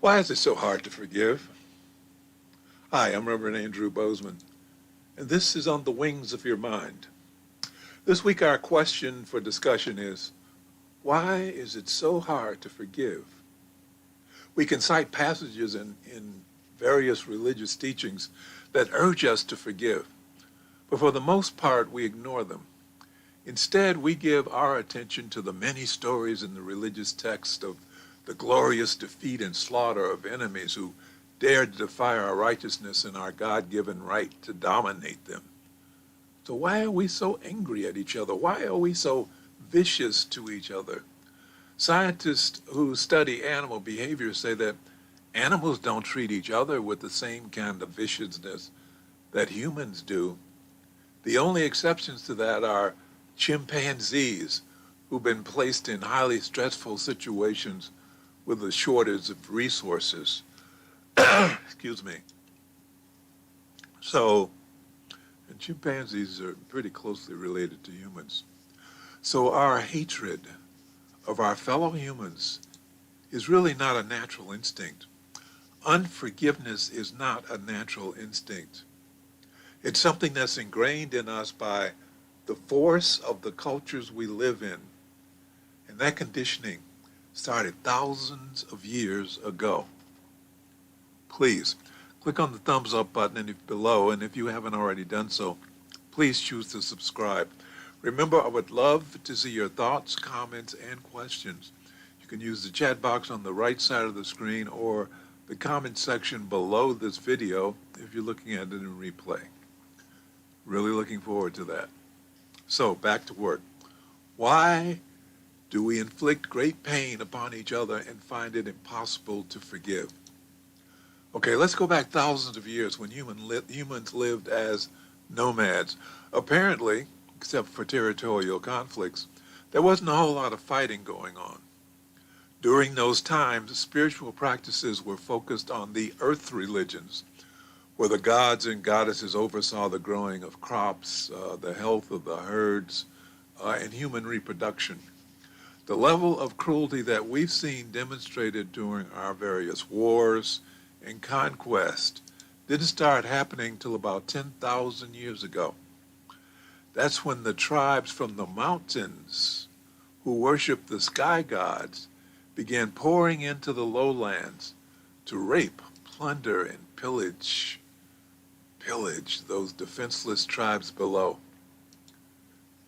Why is it so hard to forgive? Hi, I'm Reverend Andrew Bozeman, and this is On the Wings of Your Mind. This week our question for discussion is, why is it so hard to forgive? We can cite passages in various religious teachings that urge us to forgive, but for the most part we ignore them. Instead, we give our attention to the many stories in the religious text of the glorious defeat and slaughter of enemies who dared to defy our righteousness and our God-given right to dominate them. So why are we so angry at each other? Why are we so vicious to each other? Scientists who study animal behavior say that animals don't treat each other with the same kind of viciousness that humans do. The only exceptions to that are chimpanzees who've been placed in highly stressful situations with a shortage of resources. Excuse me. And chimpanzees are pretty closely related to humans. So our hatred of our fellow humans is really not a natural instinct. Unforgiveness is not a natural instinct. It's something that's ingrained in us by the force of the cultures we live in. And that conditioning started thousands of years ago. Please, click on the thumbs up button below, and if you haven't already done so, please choose to subscribe. Remember, I would love to see your thoughts, comments, and questions. You can use the chat box on the right side of the screen or the comment section below this video if you're looking at it in replay. Really looking forward to that. So, back to work. Why do we inflict great pain upon each other and find it impossible to forgive? Okay, let's go back thousands of years when humans lived as nomads. Apparently, except for territorial conflicts, there wasn't a whole lot of fighting going on. During those times, spiritual practices were focused on the earth religions, where the gods and goddesses oversaw the growing of crops, the health of the herds, and human reproduction. The level of cruelty that we've seen demonstrated during our various wars and conquest didn't start happening till about 10,000 years ago. That's when the tribes from the mountains who worshiped the sky gods began pouring into the lowlands to rape, plunder, and pillage those defenseless tribes below.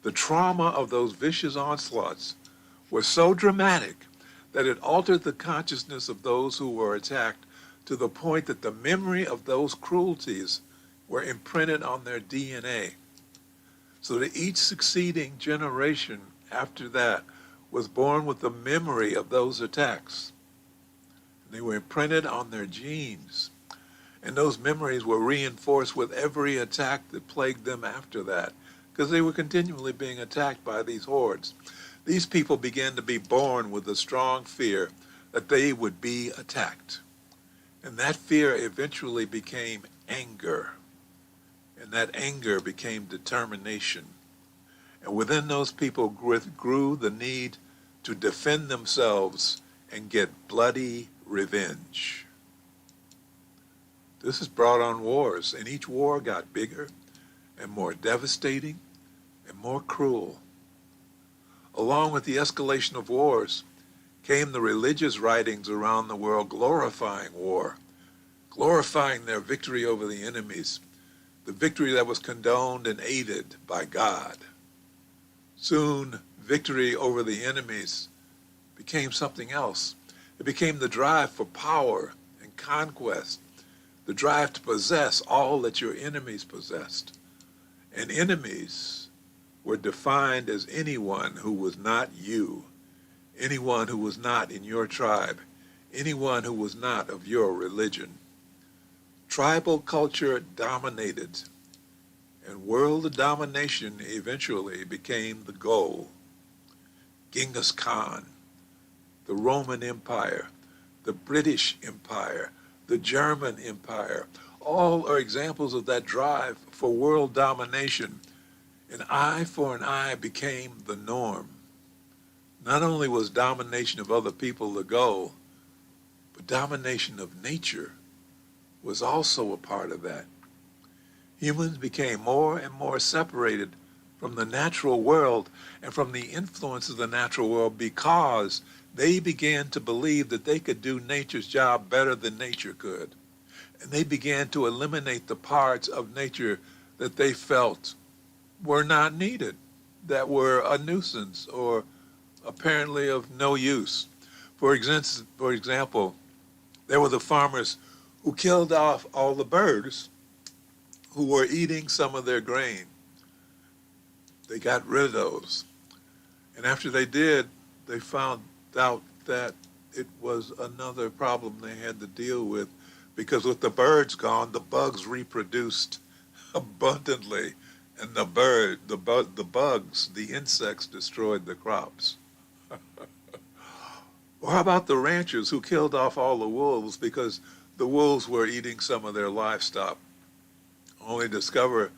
The trauma of those vicious onslaughts was so dramatic that it altered the consciousness of those who were attacked to the point that the memory of those cruelties were imprinted on their DNA. So that each succeeding generation after that was born with the memory of those attacks. They were imprinted on their genes. And those memories were reinforced with every attack that plagued them after that, because they were continually being attacked by these hordes. These people began to be born with a strong fear that they would be attacked. And that fear eventually became anger. And that anger became determination. And within those people grew the need to defend themselves and get bloody revenge. This has brought on wars, and each war got bigger and more devastating and more cruel. Along with the escalation of wars came the religious writings around the world glorifying war, glorifying their victory over the enemies, the victory that was condoned and aided by God. Soon, victory over the enemies became something else. It became the drive for power and conquest, the drive to possess all that your enemies possessed. And enemies were defined as anyone who was not you, anyone who was not in your tribe, anyone who was not of your religion. Tribal culture dominated, and world domination eventually became the goal. Genghis Khan, the Roman Empire, the British Empire, the German Empire, all are examples of that drive for world domination. An eye for an eye became the norm. Not only was domination of other people the goal, But domination of nature was also a part of that. Humans became more and more separated from the natural world and from the influence of the natural world because they began to believe that they could do nature's job better than nature could. And they began to eliminate the parts of nature that they felt were not needed, that were a nuisance or apparently of no use. For example, there were the farmers who killed off all the birds who were eating some of their grain. They got rid of those. And after they did, they found out that it was another problem they had to deal with because with the birds gone, the bugs reproduced abundantly, and the bugs, the insects destroyed the crops. Or how about the ranchers who killed off all the wolves because the wolves were eating some of their livestock? Only discover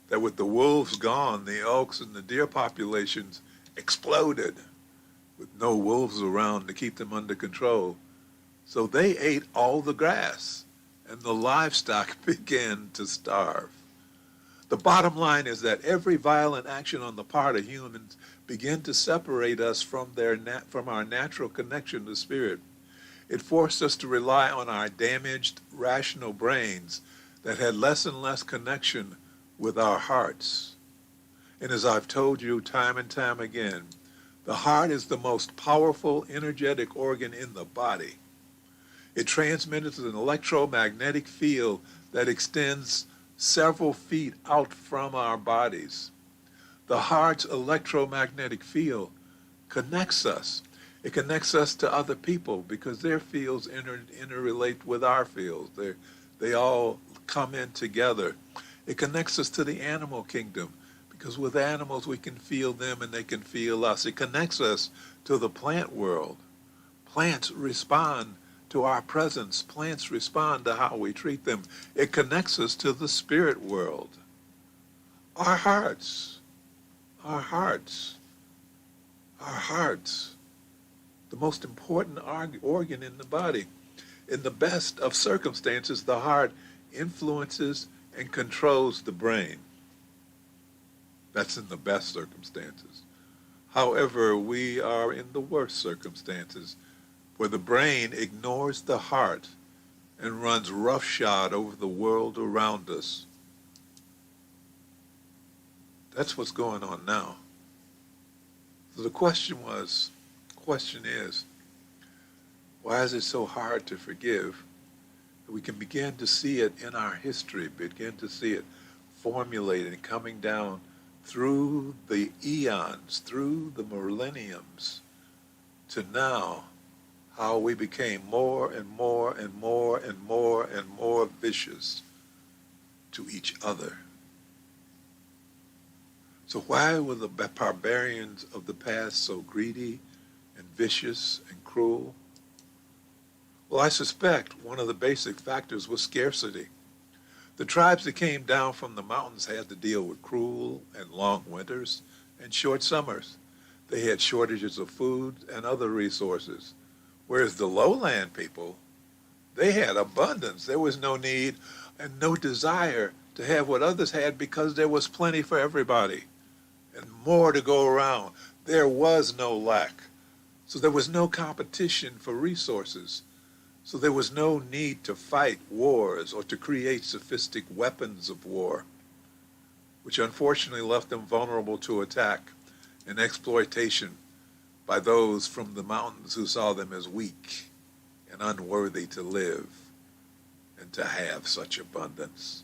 that with the wolves gone, the elks and the deer populations exploded with no wolves around to keep them under control. So they ate all the grass, and the livestock began to starve. The bottom line is that every violent action on the part of humans began to separate us from our natural connection to spirit. It forced us to rely on our damaged, rational brains that had less and less connection with our hearts. And as I've told you time and time again, the heart is the most powerful, energetic organ in the body. It transmits an electromagnetic field that extends several feet out from our bodies. The heart's electromagnetic field connects us. It connects us to other people because their fields interrelate with our fields. They all come in together. It connects us to the animal kingdom because with animals we can feel them and they can feel us. It connects us to the plant world. Plants respond to our presence. Plants respond to how we treat them. It connects us to the spirit world. Our hearts, our hearts, our hearts, the most important organ in the body. In the best of circumstances, the heart influences and controls the brain. That's in the best circumstances. However, we are in the worst circumstances where the brain ignores the heart and runs roughshod over the world around us. That's what's going on now. So the question is, why is it so hard to forgive? We can begin to see it in our history, begin to see it formulated and coming down through the eons, through the millenniums, to now, how we became more and more and more and more and more vicious to each other. So why were the barbarians of the past so greedy and vicious and cruel? Well, I suspect one of the basic factors was scarcity. The tribes that came down from the mountains had to deal with cruel and long winters and short summers. They had shortages of food and other resources. Whereas the lowland people, they had abundance. There was no need and no desire to have what others had because there was plenty for everybody and more to go around. There was no lack. So there was no competition for resources. So there was no need to fight wars or to create sophisticated weapons of war, which unfortunately left them vulnerable to attack and exploitation by those from the mountains who saw them as weak and unworthy to live and to have such abundance.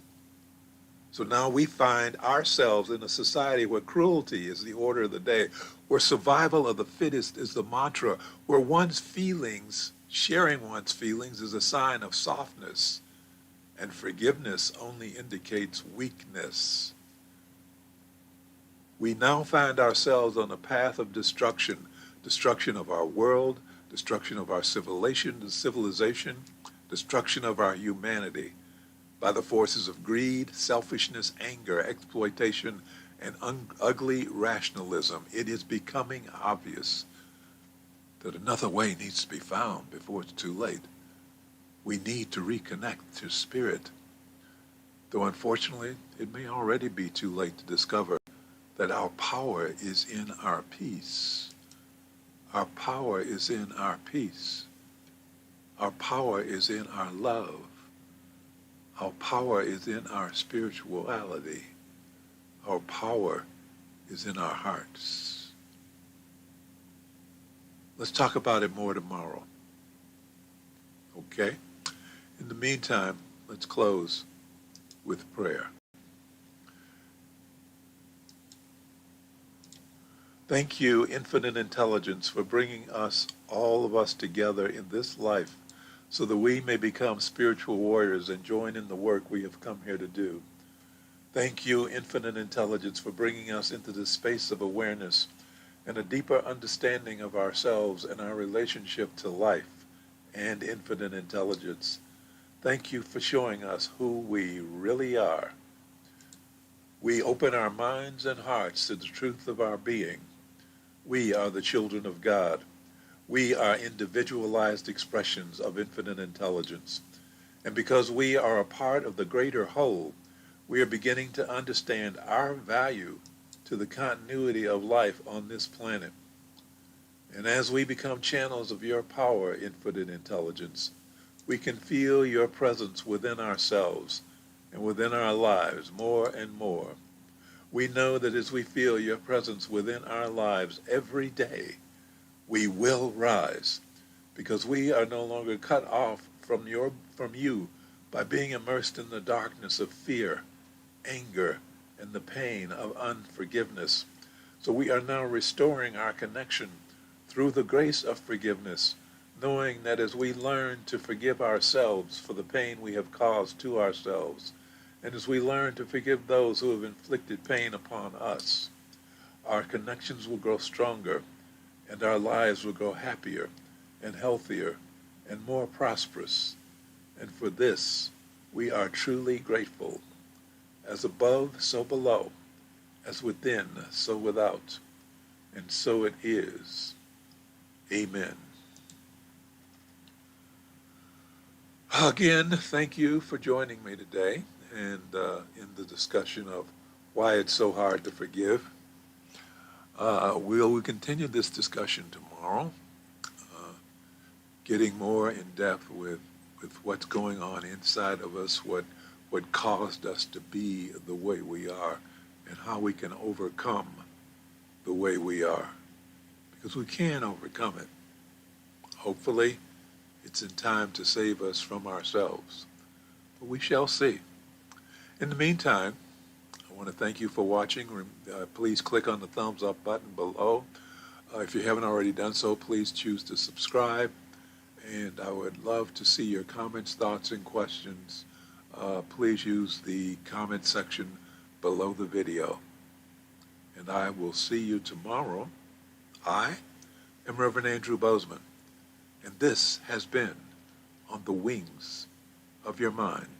So now we find ourselves in a society where cruelty is the order of the day, where survival of the fittest is the mantra, where sharing one's feelings is a sign of softness, and forgiveness only indicates weakness. We now find ourselves on a path of destruction of our world, destruction of our civilization, destruction of our humanity by the forces of greed, selfishness, anger, exploitation, and ugly rationalism. It is becoming obvious that another way needs to be found before it's too late. We need to reconnect to spirit, though unfortunately it may already be too late to discover that our power is in our peace. Our power is in our peace. Our power is in our love. Our power is in our spirituality. Our power is in our hearts. Let's talk about it more tomorrow. Okay? In the meantime, let's close with prayer. Thank you, Infinite Intelligence, for bringing all of us together in this life so that we may become spiritual warriors and join in the work we have come here to do. Thank you, Infinite Intelligence, for bringing us into this space of awareness and a deeper understanding of ourselves and our relationship to life and infinite intelligence. Thank you for showing us who we really are. We open our minds and hearts to the truth of our being. We are the children of God. We are individualized expressions of infinite intelligence. And because we are a part of the greater whole, we are beginning to understand our value to the continuity of life on this planet. And as we become channels of your power, infinite intelligence, we can feel your presence within ourselves and within our lives more and more. We know that as we feel your presence within our lives every day, we will rise because we are no longer cut off from you by being immersed in the darkness of fear, anger, and the pain of unforgiveness. So we are now restoring our connection through the grace of forgiveness, knowing that as we learn to forgive ourselves for the pain we have caused to ourselves, and as we learn to forgive those who have inflicted pain upon us, our connections will grow stronger, and our lives will grow happier and healthier and more prosperous. And for this, we are truly grateful. As above, so below. As within, so without. And so it is. Amen. Again, thank you for joining me today and in the discussion of why it's so hard to forgive. We'll continue this discussion tomorrow, getting more in depth with what's going on inside of us, what caused us to be the way we are, and how we can overcome the way we are. Because we can overcome it. Hopefully, it's in time to save us from ourselves. But we shall see. In the meantime, I want to thank you for watching. Please click on the thumbs up button below. If you haven't already done so, please choose to subscribe. And I would love to see your comments, thoughts, and questions. Please use the comment section below the video. And I will see you tomorrow. I am Reverend Andrew Bozeman, and this has been On the Wings of Your Mind.